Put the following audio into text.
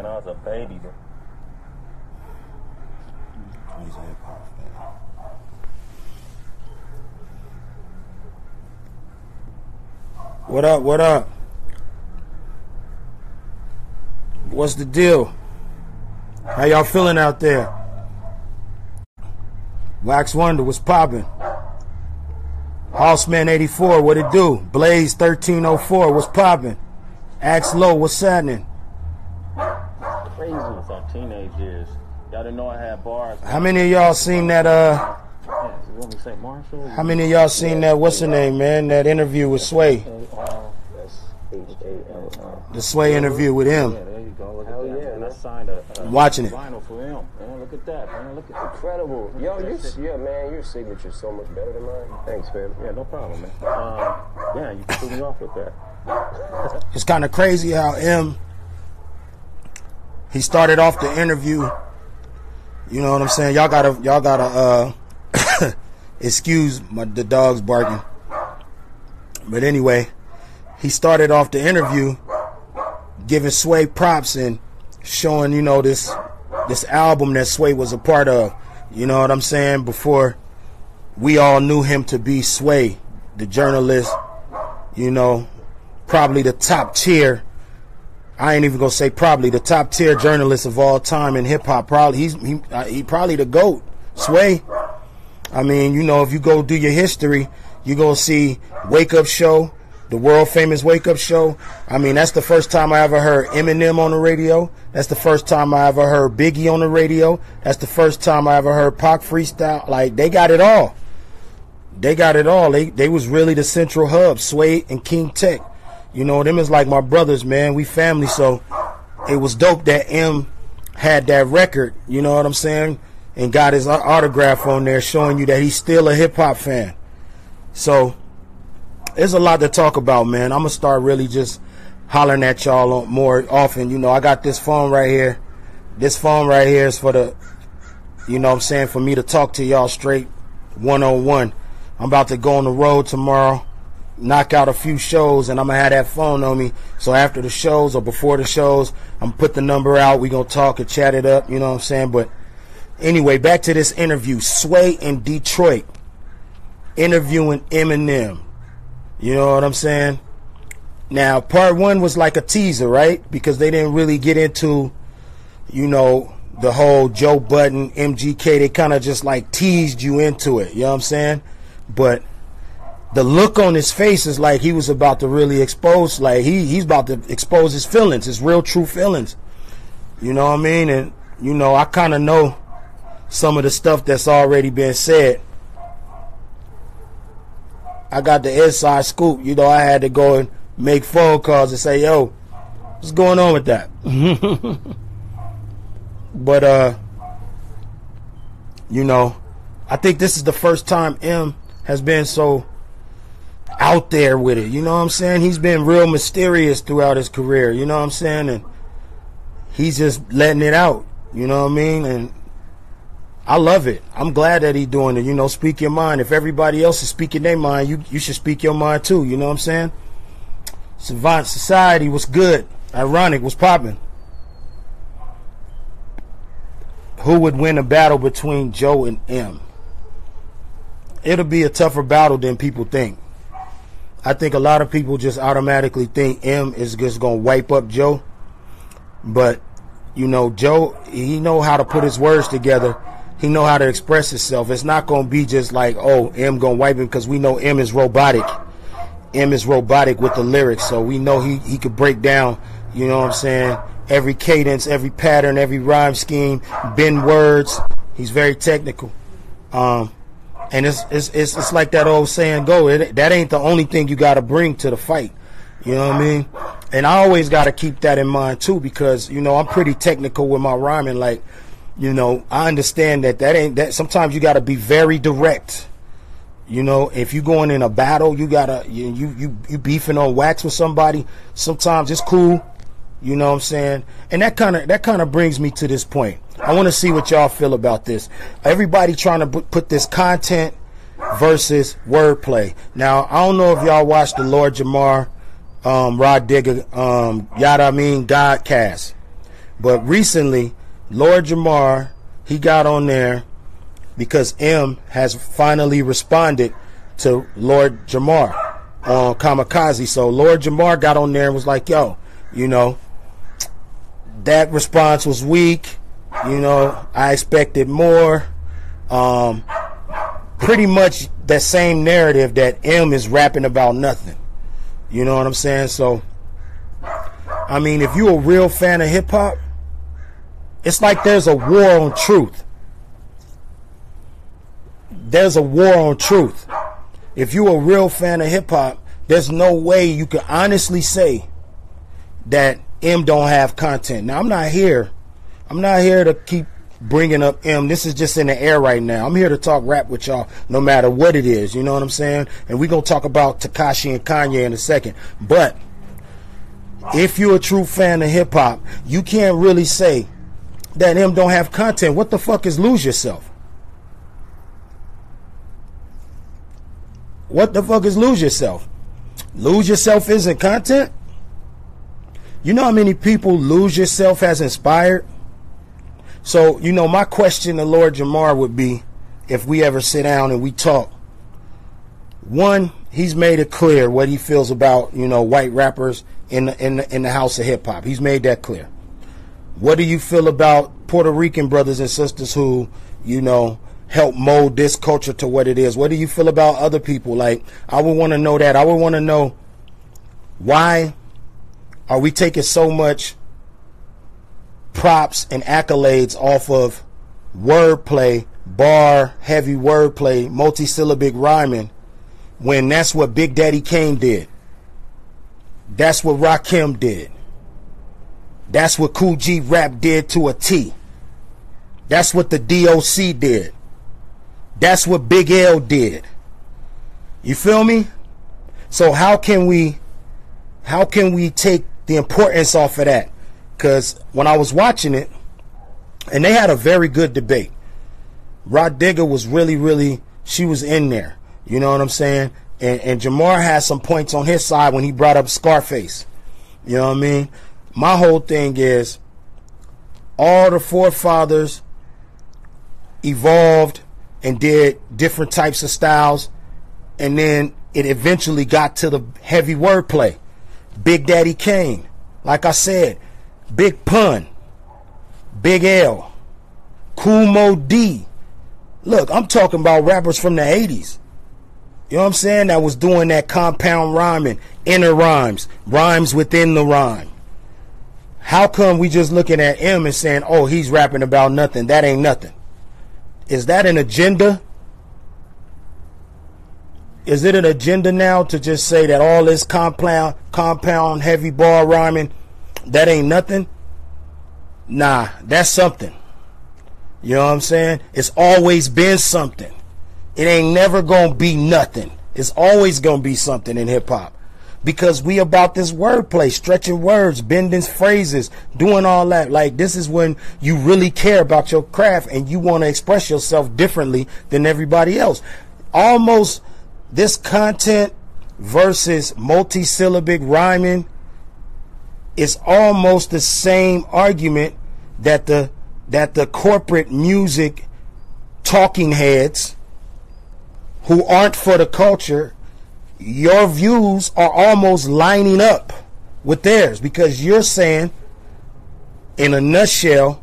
man. I was a baby, bro. He's a hip-hop fan. What up, what up? What's the deal? How y'all feeling out there? Wax Wonder, what's poppin'? Horseman 84, what it do? Blaze 1304, what's poppin'? Axe Low, what's happening? Crazy. It's our teenage years. Y'all didn't know I had bars. How many of y'all seen that, St. Marshall? how many of y'all seen that, what's the name, man? That interview with Sway. The Sway interview with him. Yeah, there you go. Look at that. And I signed a Watching it. vinyl for him. Man, look at that, man. Look at Incredible. Yo, man, your signature's so much better than mine. Thanks, man. Yeah, no problem, man. Yeah, you threw me off with that. It's kind of crazy how he started off the interview. You know what I'm saying? Y'all gotta excuse the dogs barking. But anyway, he started off the interview giving Sway props and showing, you know, this album that Sway was a part of. You know what I'm saying? Before we all knew him to be Sway, the journalist, you know, probably the top tier. I ain't even gonna say probably the top tier journalist of all time in hip hop. Probably he probably the GOAT, Sway. I mean, you know, if you go do your history, you gonna see Wake Up Show, the world famous Wake Up Show. I mean, that's the first time I ever heard Eminem on the radio. That's the first time I ever heard Biggie on the radio. That's the first time I ever heard Pac freestyle. Like, they got it all. They got it all. They was really the central hub, Sway and King Tech. You know, them is like my brothers, man. We family, so it was dope that M had that record, you know what I'm saying, and got his autograph on there showing you that he's still a hip-hop fan. So there's a lot to talk about, man. I'm going to start really just hollering at y'all more often. You know, I got this phone right here. This phone right here is for the, you know what I'm saying, for me to talk to y'all straight one-on-one. I'm about to go on the road tomorrow, knock out a few shows, and I'm going to have that phone on me. So after the shows or before the shows, I'm going to put the number out. We're going to talk and chat it up, you know what I'm saying? But anyway, back to this interview. Sway in Detroit interviewing Eminem. You know what I'm saying? Now, part one was like a teaser, right? Because they didn't really get into, you know, the whole Joe Budden, MGK. They kind of just like teased you into it. You know what I'm saying? But the look on his face is like he was about to really expose, like he's about to expose his feelings, his real true feelings. You know what I mean? And, you know, I kind of know some of the stuff that's already been said. I got the inside scoop. You know, I had to go and make phone calls and say, yo, what's going on with that? But, you know, I think this is the first time M has been so out there with it, you know what I'm saying? He's been real mysterious throughout his career, you know what I'm saying? And he's just letting it out, you know what I mean? And I love it. I'm glad that he's doing it, you know, speak your mind. If everybody else is speaking their mind, you should speak your mind too, you know what I'm saying? Savant Society was good. Ironic was popping. Who would win a battle between Joe and M? It'll be a tougher battle than people think. I think a lot of people just automatically think M is just going to wipe up Joe. But, you know, Joe, he know how to put his words together. He know how to express himself. It's not going to be just like, oh, M going to wipe him, because we know M is robotic. M is robotic with the lyrics. So we know he could break down, you know what I'm saying, every cadence, every pattern, every rhyme scheme, bend words. He's very technical. And it's like that old saying go, that ain't the only thing you got to bring to the fight. You know what I mean? And I always got to keep that in mind too, because, you know, I'm pretty technical with my rhyming. Like, you know, I understand that sometimes you got to be very direct. You know, if you going in a battle, you gotta you beefing on wax with somebody. Sometimes it's cool. You know what I'm saying? And that kind of brings me to this point. I want to see what y'all feel about this. Everybody trying to put this content versus wordplay. Now, I don't know if y'all watched the Lord Jamar, Rod Digger, Yada Mean Godcast. But recently, Lord Jamar, he got on there because M has finally responded to Lord Jamar on Kamikaze. So Lord Jamar got on there and was like, yo, you know, that response was weak. You know, I expected more. Pretty much that same narrative that M is rapping about nothing. You know what I'm saying? So, I mean, if you're a real fan of hip hop, it's like there's a war on truth. There's a war on truth. If you're a real fan of hip hop, there's no way you can honestly say that M don't have content. Now, I'm not here to keep bringing up M. This is just in the air right now. I'm here to talk rap with y'all no matter what it is. You know what I'm saying? And we're going to talk about Tekashi and Kanye in a second. But if you're a true fan of hip hop, you can't really say that M don't have content. What the fuck is Lose Yourself? What the fuck is Lose Yourself? Lose Yourself isn't content? You know how many people Lose Yourself has inspired? So, you know, my question to Lord Jamar would be, if we ever sit down and we talk, one, he's made it clear what he feels about, you know, white rappers in the house of hip hop. He's made that clear. What do you feel about Puerto Rican brothers and sisters who, you know, help mold this culture to what it is? What do you feel about other people? Like, I would want to know that. I would want to know, why are we taking so much props and accolades off of wordplay, bar heavy wordplay, multi-syllabic rhyming, when that's what Big Daddy Kane did? That's what Rakim did. That's what Cool G Rap did to a T. That's what the DOC did. That's what Big L did. You feel me? So how can we take the importance off of that? Because when I was watching it, and they had a very good debate. Rod Digger was really, she was in there. You know what I'm saying? And Jamar had some points on his side when he brought up Scarface. You know what I mean? My whole thing is, all the forefathers evolved and did different types of styles, and then it eventually got to the heavy wordplay. Big Daddy Kane, like I said, Big Pun, Big L, Kool Moe D. Look, I'm talking about rappers from the 80s. You know what I'm saying? That was doing that compound rhyming, inner rhymes, rhymes within the rhyme. How come we just looking at M and saying, oh, he's rapping about nothing? That ain't nothing. Is that an agenda? Is it an agenda now to just say that all this compound heavy bar rhyming, that ain't nothing? Nah, that's something. You know what I'm saying? It's always been something. It ain't never gonna be nothing. It's always gonna be something in hip hop. Because we about this wordplay, stretching words, bending phrases, doing all that. Like, this is when you really care about your craft and you want to express yourself differently than everybody else. Almost this content versus multi-syllabic rhyming is almost the same argument that the corporate music talking heads who aren't for the culture, your views are almost lining up with theirs, because you're saying, in a nutshell,